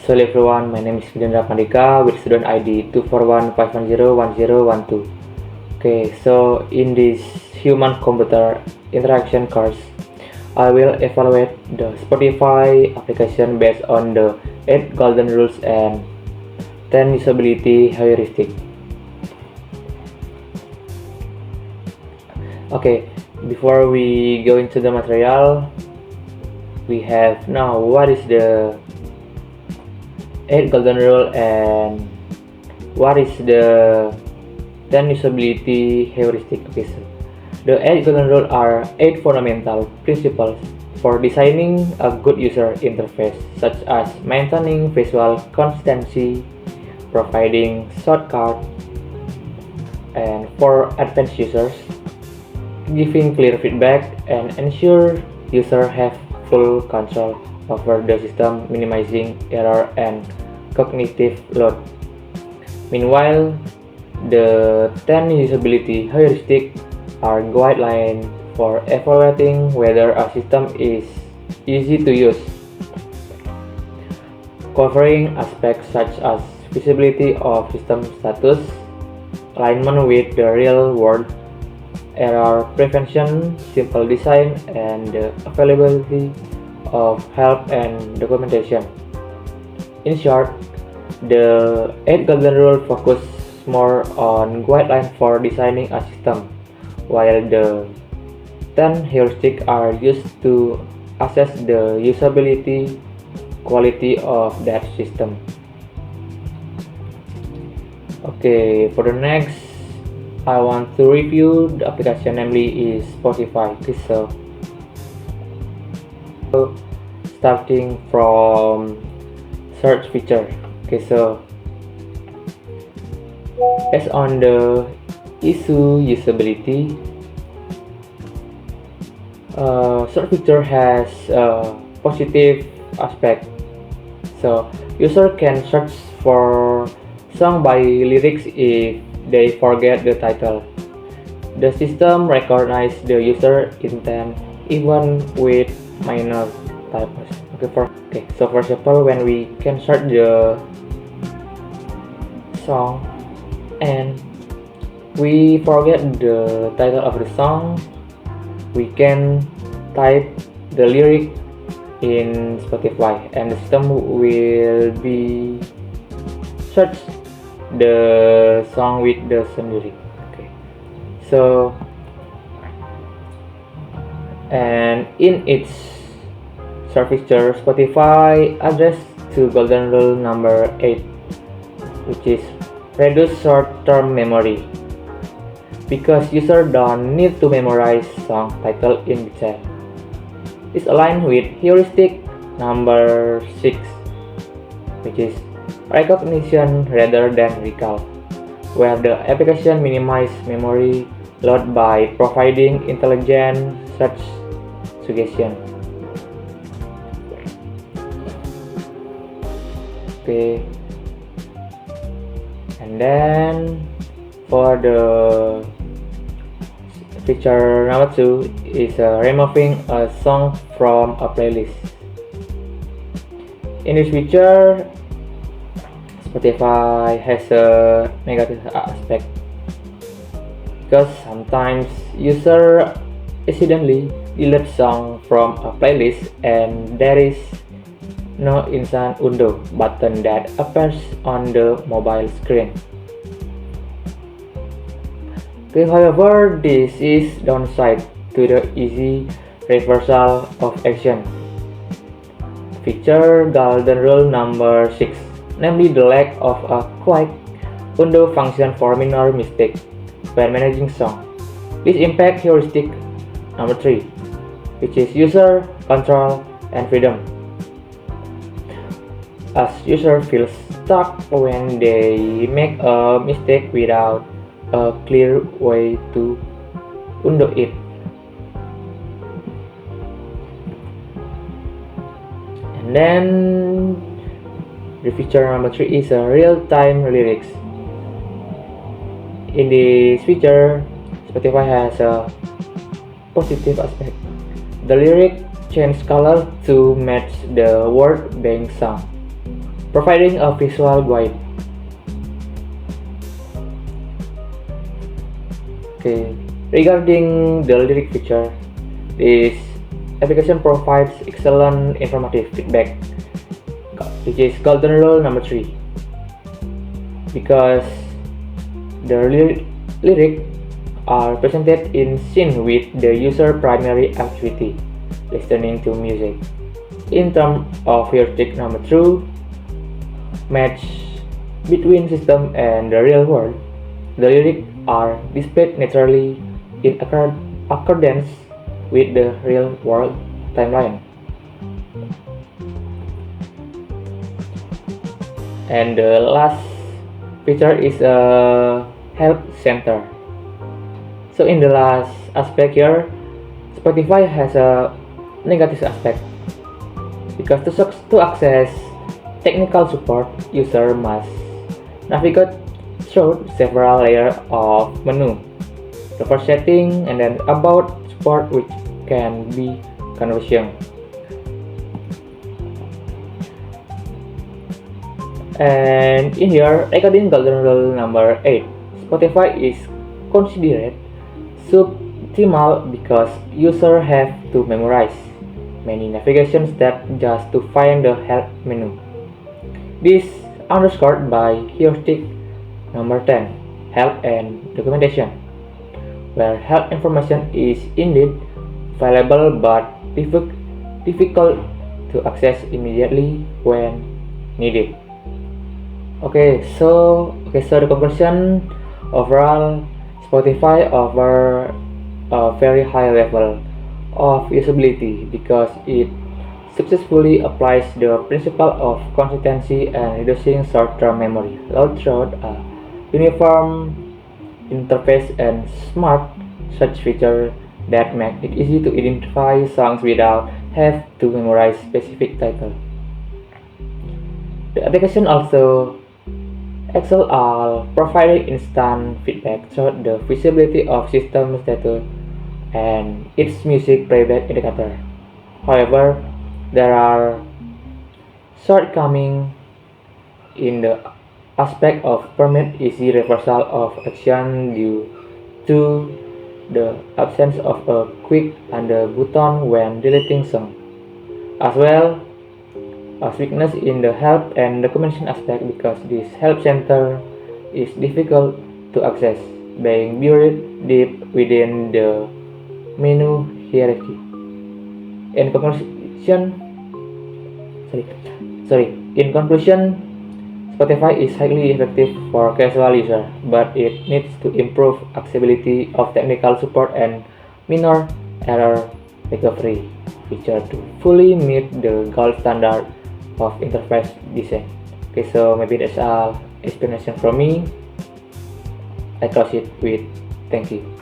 Hello everyone, my name is Videndra Pandika with student ID 24151011012. Okay, so in this human-computer interaction course, I will evaluate the Spotify application based on the 8 golden rules and 10 usability heuristics. Okay, before we go into the material, we have now what is the 8 golden rule and what is the 10 usability heuristic. Okay, so the 8 golden rule are 8 fundamental principles for designing a good user interface, such as maintaining visual consistency, providing shortcuts, and for advanced users, giving clear feedback and ensure users have full control over the system, minimizing error and cognitive load. Meanwhile, the 10 usability heuristics are guidelines for evaluating whether a system is easy to use, covering aspects such as visibility of system status, alignment with the real world, error prevention, simple design, and the availability of help and documentation. In short, the 8 golden rule focus more on guidelines for designing a system, while the 10 heuristics are used to assess the usability quality of that system. Okay, for the next, I want to review the application, namely is Spotify. Okay, so starting from search feature. Okay, so based on the issue usability, search feature has a positive aspect. So user can search for song by lyrics if they forget the title. The system recognizes the user intent even with minor typos. So for example, when we can search the song and we forget the title of the song, we can type the lyric in Spotify and the system will be search the song with the same lyric. Okay, so and in its search feature, Spotify address to golden rule number 8, which is reduce short-term memory, because users don't need to memorize song title in detail. It's aligned with heuristic number 6, which is recognition rather than recall, where the application minimizes memory load by providing intelligent search suggestion. Okay, and then for the feature number 2 is removing a song from a playlist. In this feature, Spotify has a negative aspect because sometimes user accidentally delete song from a playlist and there is no instant undo button that appears on the mobile screen. Okay, however, this is downside to the easy reversal of action. Feature golden rule number 6, namely the lack of a quick undo function for minor mistakes when managing song. This impacts heuristic number 3, which is user control and freedom, as user feels stuck when they make a mistake without a clear way to undo it. And then the feature number 3 is a real-time lyrics. In this feature, Spotify has a positive aspect. The lyric change color to match the word being sung, providing a visual guide. Okay, regarding the lyric feature, this application provides excellent informative feedback, which is golden rule number 3, because the lyric are presented in sync with the user primary activity, listening to music. In terms of heuristic number 2, match between system and the real world, the lyrics are displayed naturally in accordance with the real world timeline. And the last feature is a help center. So in the last aspect here, Spotify has a negative aspect, because to access technical support, user must navigate through several layers of menu, the first setting, and then about support, which can be confusing. And in here, according to golden rule number 8, Spotify is considered suboptimal because users have to memorize many navigation steps just to find the help menu. This underscored by heuristic number 10, help and documentation, where help information is indeed valuable but difficult to access immediately when needed. So the conclusion, overall, Spotify offers a very high level of usability because it successfully applies the principle of consistency and reducing short-term memory load through a uniform interface and smart search feature that make it easy to identify songs without have to memorize specific title. The application also excel at providing instant feedback through the visibility of system status and its music playback indicator. However, there are shortcomings in the aspect of permit easy reversal of action due to the absence of a quick undo button when deleting song, as well as weakness in the help and documentation aspect because this help center is difficult to access, being buried deep within the menu hierarchy. In conclusion, Spotify is highly effective for casual users, but it needs to improve accessibility of technical support and minor error recovery feature to fully meet the gold standard of interface design. So maybe that's all explanation from me. I close it with thank you.